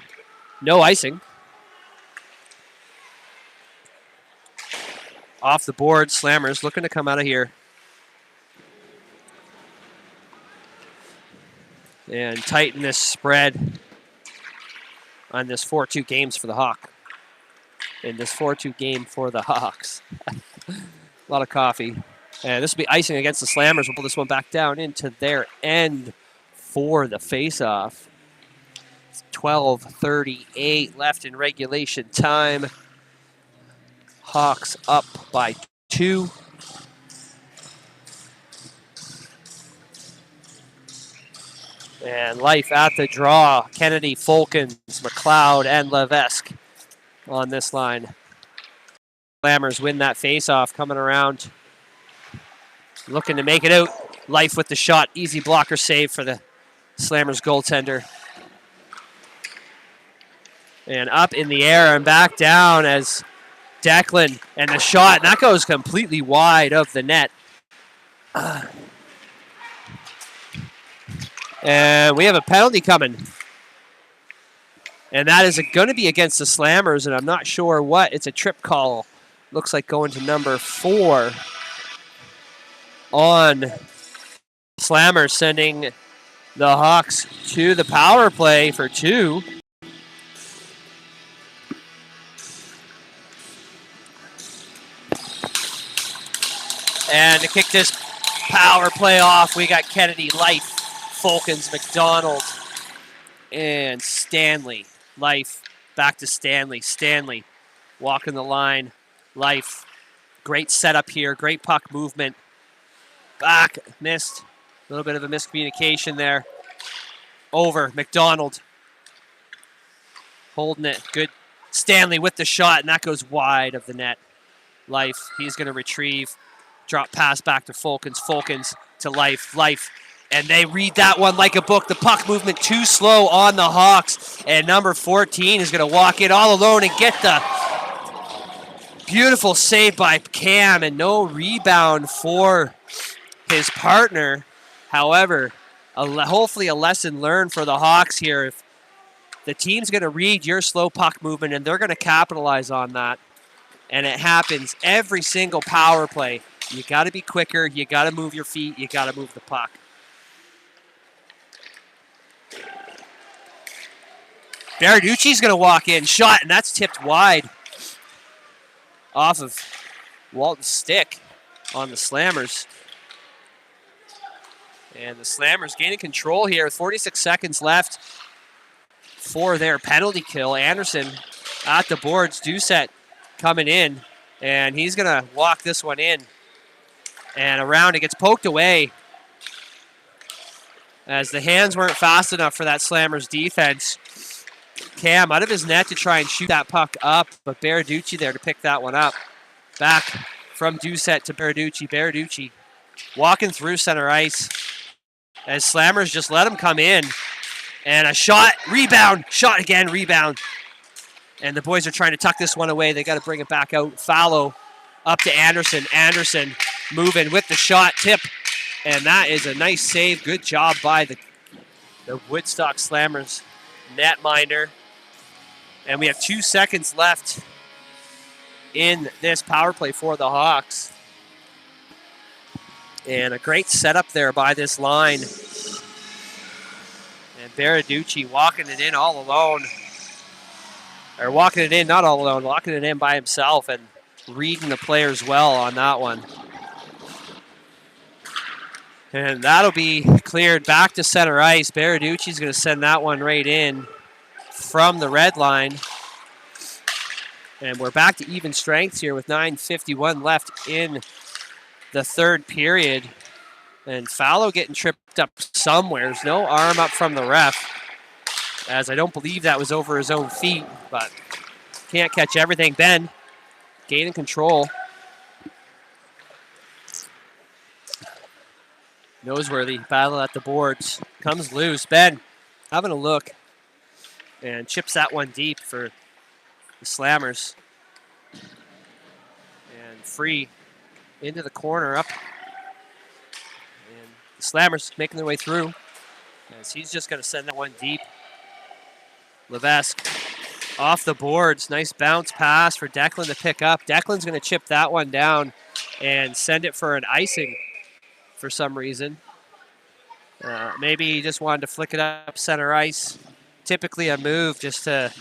no icing. Off the board, Slammers looking to come out of here. And tighten this spread on this 4-2 games for the Hawk. In this 4-2 game for the Hawks. A lot of coffee. And this will be icing against the Slammers. We'll pull this one back down into their end for the face-off. 12:38 left in regulation time. Hawks up by 2. And Life at the draw. Kennedy, Fulkins, McLeod, and Levesque on this line. Slammers win that face-off, coming around. Looking to make it out. Life with the shot. Easy blocker save for the Slammers goaltender. And up in the air and back down as Declan, and the shot, and that goes completely wide of the net. And we have a penalty coming. And that is going to be against the Slammers, and I'm not sure what. It's a trip call. Looks like going to number 4 on Slammers, sending the Hawks to the power play for 2. And to kick this power play off, we got Kennedy, Life, Fulkins, McDonald, and Stanley. Life, back to Stanley. Stanley walking the line. Life, great setup here, great puck movement. Back, missed. A little bit of a miscommunication there. Over, McDonald. Holding it, good. Stanley with the shot, and that goes wide of the net. Life, he's going to retrieve. Drop pass back to Fulkins. Fulkins to Life. Life. And they read that one like a book. The puck movement too slow on the Hawks. And number 14 is going to walk in all alone and get the beautiful save by Cam. And no rebound for his partner. However, hopefully a lesson learned for the Hawks here. If the team's going to read your slow puck movement, and they're going to capitalize on that. And it happens every single power play. You got to be quicker. You got to move your feet. You got to move the puck. Baraducci's going to walk in. Shot, and that's tipped wide off of Walton's stick on the Slammers. And the Slammers gaining control here with 46 seconds left for their penalty kill. Anderson at the boards. Doucette coming in, and he's going to walk this one in. And around, it gets poked away as the hands weren't fast enough for that Slammers defense. Cam out of his net to try and shoot that puck up, but Baraducci there to pick that one up. Back from Doucette to Baraducci. Baraducci walking through center ice as Slammers just let him come in. And a shot, rebound, shot again, rebound. And the boys are trying to tuck this one away. They got to bring it back out. Fallow up to Anderson. Anderson moving with the shot, tip. And that is a nice save. Good job by the Woodstock Slammers netminder. And we have 2 seconds left in this power play for the Hawks. And a great setup there by this line. And Baraducci walking it in all alone. or walking it in, not all alone, walking it in by himself and reading the players well on that one. And that'll be cleared back to center ice. Baraducci's going to send that one right in from the red line. And we're back to even strength here with 9:51 left in the third period. And Fallow getting tripped up somewhere. There's no arm up from the ref, as I don't believe that was over his own feet, but can't catch everything. Ben gaining control. Noseworthy battle at the boards. Comes loose. Ben having a look and chips that one deep for the Slammers. And free into the corner up. And the Slammers making their way through, as he's just going to send that one deep. Levesque off the boards. Nice bounce pass for Declan to pick up. Declan's going to chip that one down and send it for an icing for some reason. Maybe he just wanted to flick it up center ice. Typically a move just to...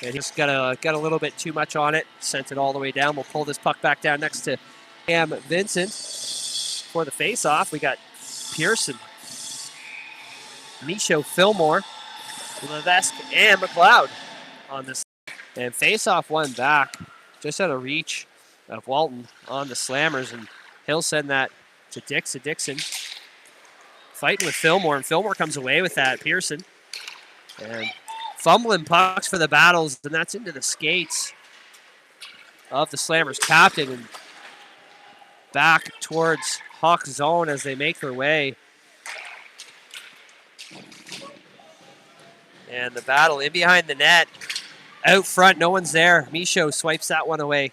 And he just got a little bit too much on it. Sent it all the way down. We'll pull this puck back down next to Cam Vincent. For the face-off, we got Pearson, Michaud Fillmore, Levesque, and McLeod on this. And face-off one back, just out of reach of Walton on the Slammers, and he'll send that to Dixon. Dixon fighting with Fillmore, and Fillmore comes away with that. Pearson and fumbling pucks for the battles, and that's into the skates of the Slammers captain, and back towards Hawk zone as they make their way. And the battle in behind the net. Out front, no one's there. Michaud swipes that one away.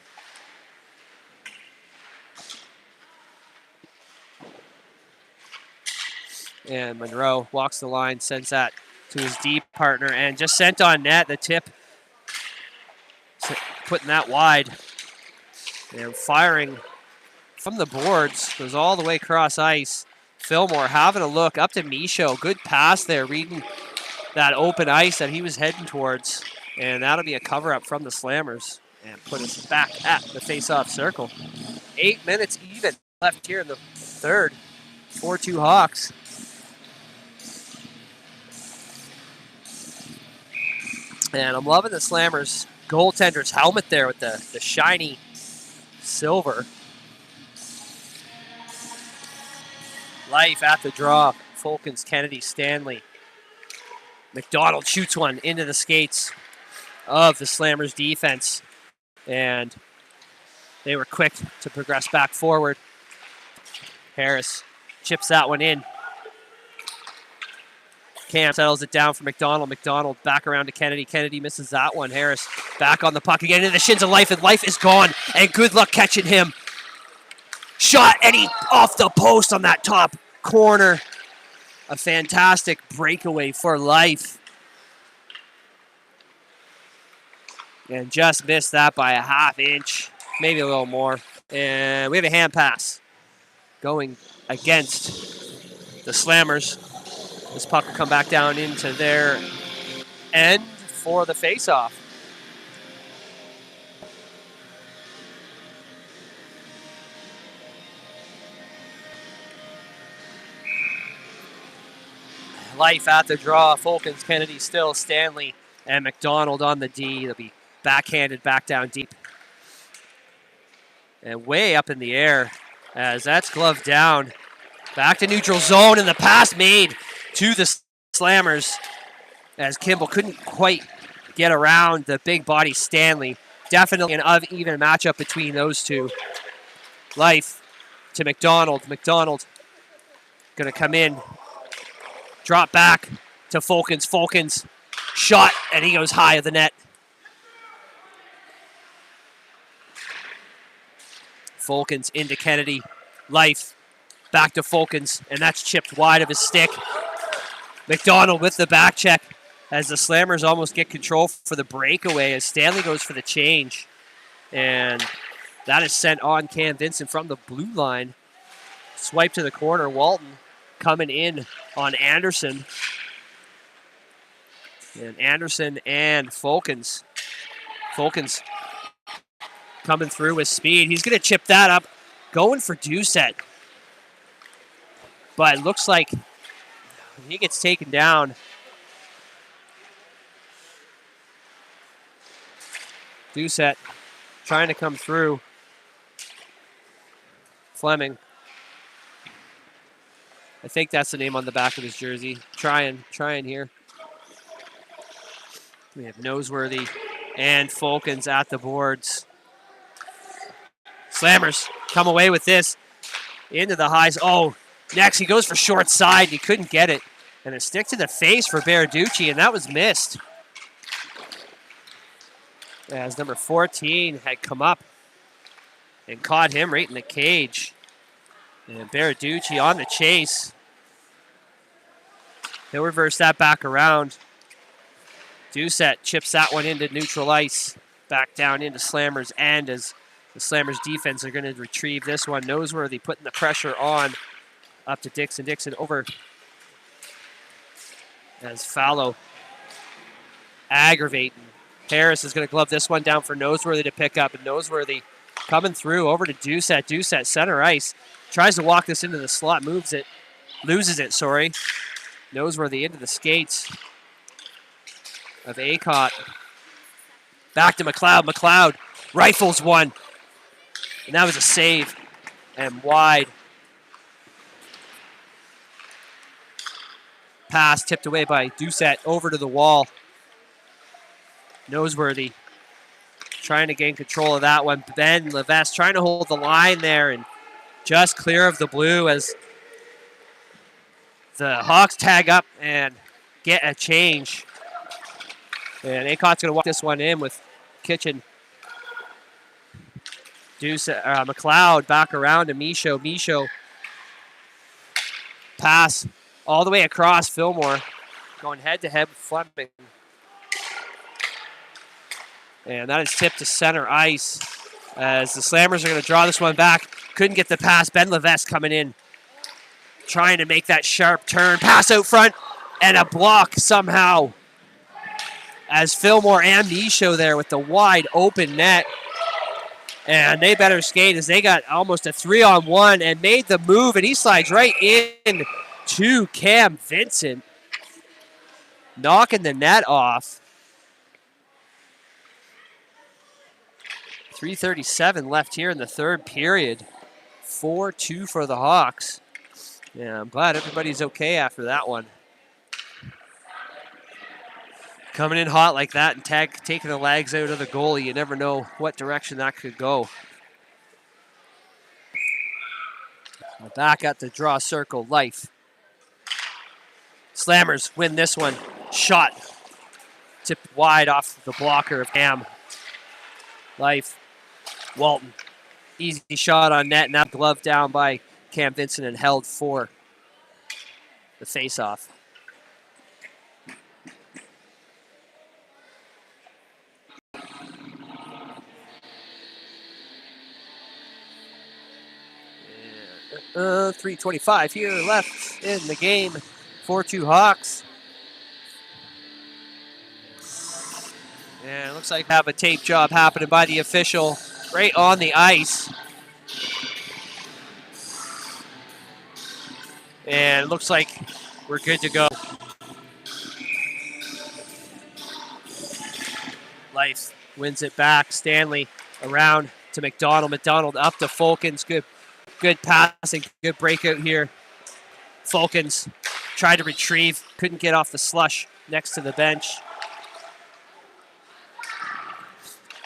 And Monroe walks the line, sends that to his deep partner, and just sent on net. The tip, putting that wide. And firing from the boards, goes all the way across ice. Fillmore having a look up to Michaud. Good pass there, reading that open ice that he was heading towards. And that'll be a cover-up from the Slammers and put us back at the face-off circle. 8 minutes even left here in the third. 4-2 Hawks. And I'm loving the Slammers goaltender's helmet there with the shiny silver. Life at the draw. Fulkins, Kennedy, Stanley. McDonald shoots one into the skates of the Slammers defense. And they were quick to progress back forward. Harris chips that one in. Cam settles it down for McDonald. McDonald back around to Kennedy. Kennedy misses that one. Harris back on the puck again into the shins of Life, and Life is gone. And good luck catching him. Shot, and he off the post on that top corner. A fantastic breakaway for Life. And just missed that by a half inch, maybe a little more. And we have a hand pass going against the Slammers. This puck will come back down into their end for the faceoff. Life at the draw. Fulkins, Kennedy still, Stanley, and McDonald on the D. They'll be backhanded back down deep. And way up in the air as that's gloved down. Back to neutral zone, and the pass made to the Slammers as Kimball couldn't quite get around the big body Stanley. Definitely an uneven matchup between those two. Life to McDonald. McDonald going to come in. Drop back to Fulkins. Fulkins shot, and he goes high of the net. Fulkins into Kennedy. Life back to Fulkins, and that's chipped wide of his stick. McDonald with the back check as the Slammers almost get control for the breakaway as Stanley goes for the change. And that is sent on Cam Vincent from the blue line. Swipe to the corner. Walton coming in on Anderson. And Anderson and Folkens. Folkens coming through with speed. He's going to chip that up. Going for Doucette. But it looks like he gets taken down. Doucette trying to come through. Fleming. I think that's the name on the back of his jersey. Trying here. We have Noseworthy and Folkens at the boards. Slammers come away with this. Into the highs. Oh, next he goes for short side. He couldn't get it. And a stick to the face for Baraducci, and that was missed. As number 14 had come up and caught him right in the cage. And Baraducci on the chase. He'll reverse that back around. Doucette chips that one into neutral ice. Back down into Slammers' end as the Slammers' defense are going to retrieve this one. Noseworthy putting the pressure on. Up to Dixon. Dixon over as Fallow aggravating. Harris is going to glove this one down for Noseworthy to pick up. And Noseworthy coming through over to Doucette. Doucette center ice. Tries to walk this into the slot. Moves it. Loses it, sorry. Noseworthy into the skates of Acott. Back to McLeod. McLeod rifles one. And that was a save. And wide. Pass tipped away by Doucette over to the wall. Noseworthy trying to gain control of that one. Ben Levesque trying to hold the line there and just clear of the blue as the Hawks tag up and get a change. And Acott's going to walk this one in with Kitchen. McLeod back around to Michaud. Michaud pass all the way across. Fillmore going head-to-head with Fleming. And that is tipped to center ice as the Slammers are going to draw this one back. Couldn't get the pass. Ben Levesque coming in, trying to make that sharp turn. Pass out front and a block somehow as Fillmore and Michaud there with the wide open net. And they better skate as they got almost a 3-on-1 and made the move, and he slides right in to Cam Vincent, knocking the net off. 3:37 left here in the third period. 4-2 for the Hawks. Yeah, I'm glad everybody's okay after that one. Coming in hot like that and taking the legs out of the goalie, you never know what direction that could go. Back at the draw circle, Life. Slammers win this one. Shot tipped wide off the blocker of Ham. Life. Walton. Easy shot on net, and that glove down by Cam Vincent and held for the face-off. And, 3:25 here left in the game. 4-2 Hawks. And it looks like have a tape job happening by the official right on the ice. And it looks like we're good to go. Life wins it back. Stanley around to McDonald. McDonald up to Folkens. Good passing, good breakout here. Folkens tried to retrieve, couldn't get off the slush next to the bench.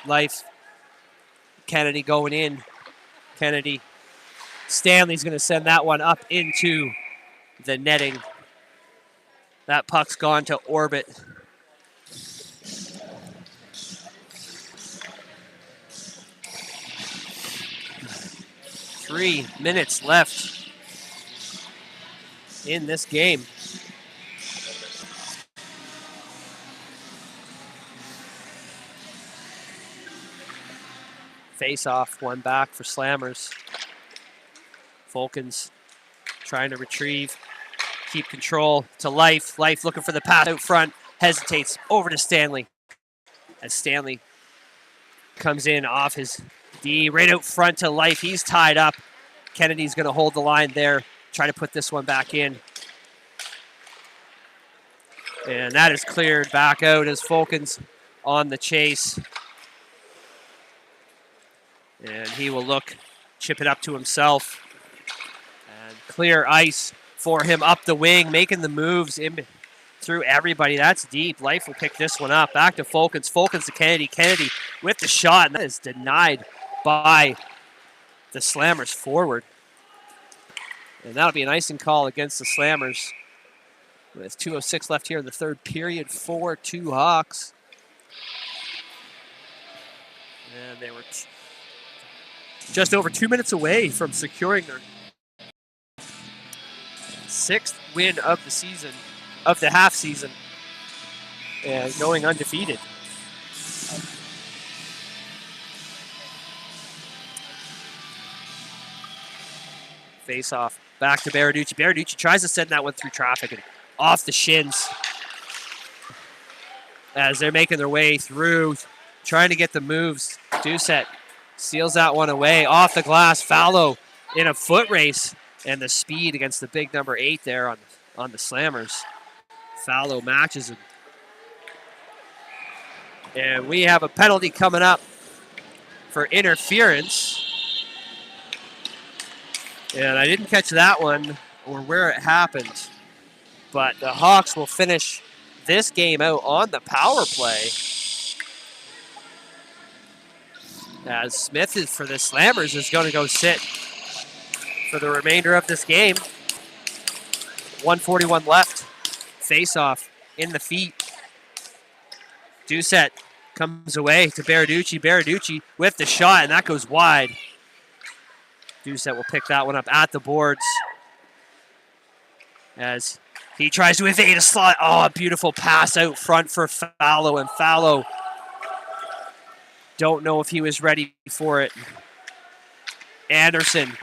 Life. Kennedy going in. Kennedy. Stanley's going to send that one up into the netting. That puck's gone to orbit. Three minutes left in this game. Face off, one back for Slammers. Folkens trying to retrieve, keep control to Life. Life looking for the pass out front. hesitates over to Stanley. As Stanley comes in off his D, right out front to Life. He's tied up. Kennedy's going to hold the line there, try to put this one back in. And that is cleared back out as Fulkins on the chase. And he will look, chip it up to himself. And clear ice for him up the wing, making the moves in through everybody. That's deep. Life will pick this one up. Back to Fulkins. Fulkins to Kennedy. Kennedy with the shot, and that is denied by the Slammers forward. And that'll be an icing call against the Slammers. With 2:06 left here in the third period, 4-2 Hawks. And they were just over 2 minutes away from securing their 6th win of the season, of the half season, and going undefeated. Face off, back to Baraducci. Baraducci tries to send that one through traffic and off the shins as they're making their way through, trying to get the moves. Doucette seals that one away off the glass. Fallow in a foot race, and the speed against the big number 8 there on the Slammers. Fallow matches him. And we have a penalty coming up for interference. And I didn't catch that one or where it happened. But the Hawks will finish this game out on the power play. As Smith is for the Slammers is going to go sit for the remainder of this game. 1:41 left. Face-off in the feet. Doucette comes away to Baraducci. Baraducci with the shot, and that goes wide. Doucette will pick that one up at the boards as he tries to evade a slot. Oh, a beautiful pass out front for Fallow, and Fallow don't know if he was ready for it. Anderson.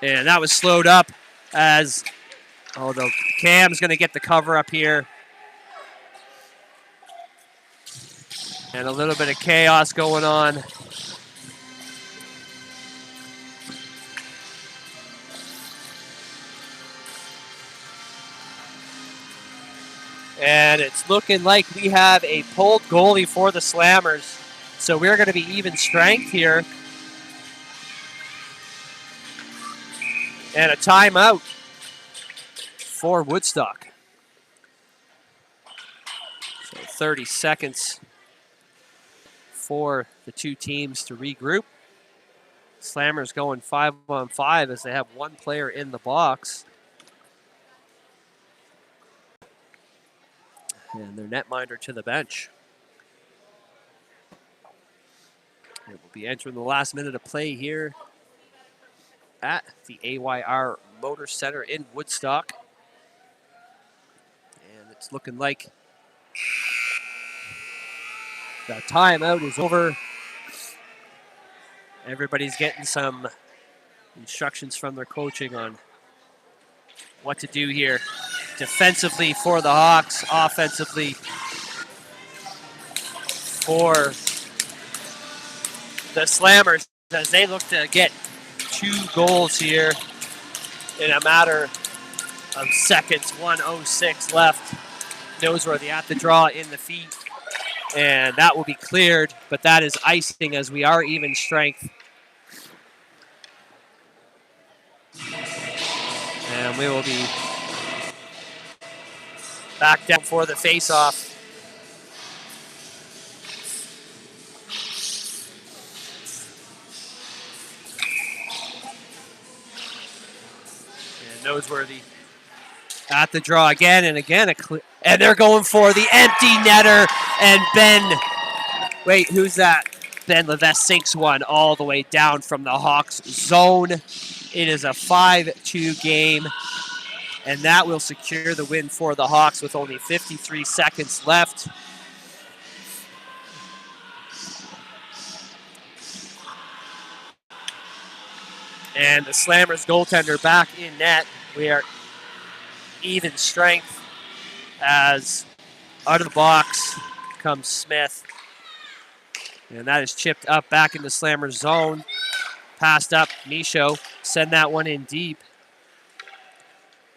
And that was slowed up as, the Cam's going to get the cover up here. And a little bit of chaos going on. And it's looking like we have a pulled goalie for the Slammers. So we're going to be even strength here. And a timeout for Woodstock. So 30 seconds for the two teams to regroup. Slammers going 5-on-5 as they have one player in the box. And their netminder to the bench. It will be entering the last minute of play here at the AYR Motor Center in Woodstock. And it's looking like the timeout is over. Everybody's getting some instructions from their coaching on what to do here. Defensively for the Hawks, offensively for the Slammers as they look to get 2 goals here in a matter of seconds. 1:06 left. Noseworthy at the draw in the feet. And that will be cleared, but that is icing as we are even strength. And we will be back down for the face-off. And Noseworthy at the draw again and again. And they're going for the empty netter. And Ben, wait, who's that? Ben Levesque sinks one all the way down from the Hawks zone. It is a 5-2 game. And that will secure the win for the Hawks with only 53 seconds left. And the Slammers goaltender back in net. We are even strength as out of the box comes Smith. And that is chipped up back into Slammer's zone. Passed up, Michaud. Send that one in deep.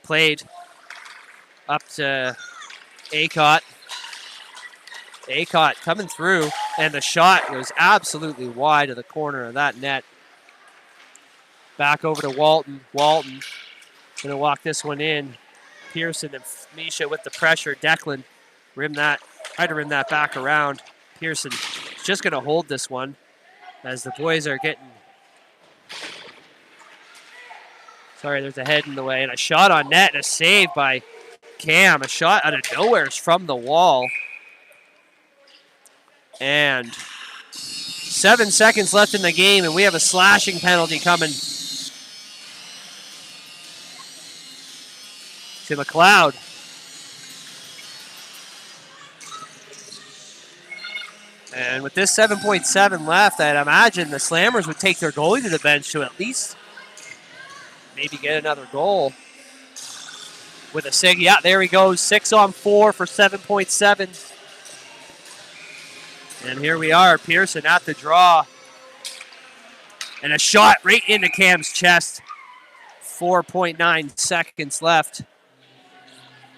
Played up to Acott. Acott coming through, and the shot was absolutely wide of the corner of that net. Back over to Walton. Walton going to walk this one in. Pearson and Misha with the pressure. Declan tried to rim that back around. Pearson just going to hold this one as the boys are getting... Sorry, there's a head in the way. And a shot on net and a save by Cam. A shot out of nowhere from the wall. And 7 seconds left in the game, and we have a slashing penalty coming to McLeod. And with this 7.7 left, I'd imagine the Slammers would take their goalie to the bench to at least maybe get another goal. With a sig, yeah, there he goes. 6-on-4 for 7.7. And here we are, Pearson at the draw. And a shot right into Cam's chest. 4.9 seconds left.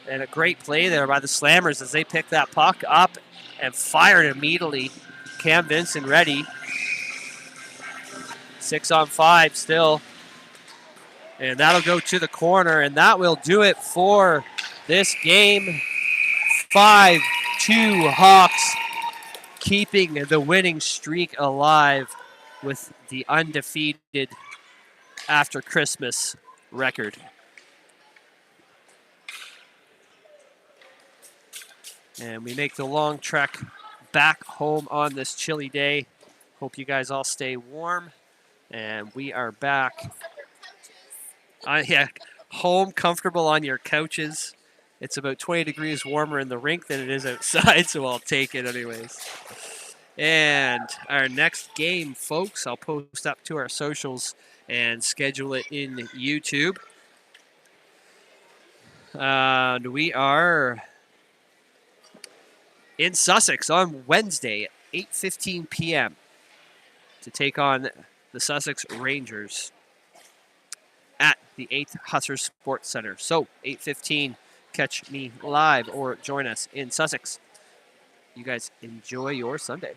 And a great play there by the Slammers as they pick that puck up and fire it immediately. Cam Vincent ready. 6-on-5 still. And that'll go to the corner, and that will do it for this game. 5-2 Hawks, keeping the winning streak alive with the undefeated after Christmas record. And we make the long trek back home on this chilly day. Hope you guys all stay warm. And we are back. Home, comfortable on your couches. It's about 20 degrees warmer in the rink than it is outside, so I'll take it anyways. And our next game, folks, I'll post up to our socials and schedule it in YouTube. And we are in Sussex on Wednesday at 8:15 p.m. to take on the Sussex Rangers at the 8th Hussar Sports Center. So 8:15, catch me live or join us in Sussex. You guys enjoy your Sunday.